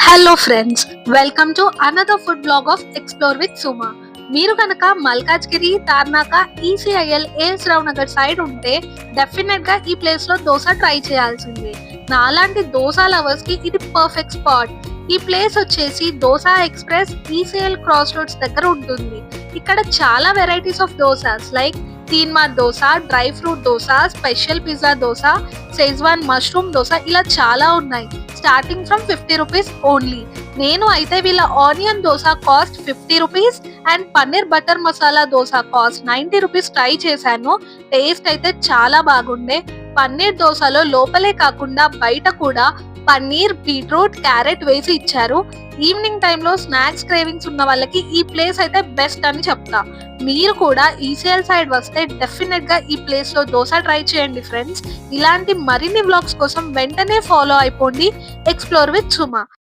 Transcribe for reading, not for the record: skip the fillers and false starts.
Hello friends, welcome to another food blog of explore with Suma. మీరు కనుక Malkajgiri, Tarnaka, ECIL, AS Rao Nagar side ఉంటే definite గా ఈ ప్లేస్ లో దోశ ట్రై చేయాల్సిందే. నాలాంటి దోశ లవర్స్ కి ఇది పర్ఫెక్ట్ స్పాట్. ఈ ప్లేస్ వచ్చేసి Dosa Express ECL cross roads దగ్గర ఉంటుంది. ఇక్కడ చాలా వెరైటీస్ ఆఫ్ దోసాస్ లైక్ తీన్మార్ dosa, dry fruit dosa, special pizza dosa, schezwan mushroom dosa ఇలా చాలా ఉన్నాయి. Starting from 50 rupees only. నేను అయితే వీళ్ళ onion dosa cost 50 rupees and paneer butter masala dosa cost 90 rupees try చేశాను. టేస్ట్ అయితే చాలా బాగుండే. పన్నీర్ దోశలో లోపలే కాకుండా బయట కూడా పన్నీర్, బీట్రూట్, క్యారెట్ వేసి ఇచ్చారు. ఈవినింగ్ టైంలో స్నాక్స్ క్రేవింగ్స్ ఉన్న వాళ్ళకి ఈ ప్లేస్ అయితే బెస్ట్ అని చెప్తా. మీరు కూడా ఈసీఎల్ సైడ్ వస్తే డెఫినెట్ గా ఈ ప్లేస్ లో దోశ ట్రై చేయండి ఫ్రెండ్స్. ఇలాంటి మరిన్ని వ్లాగ్స్ కోసం వెంటనే ఫాలో అయిపోండి ఎక్స్ప్లోర్ విత్ సుమా.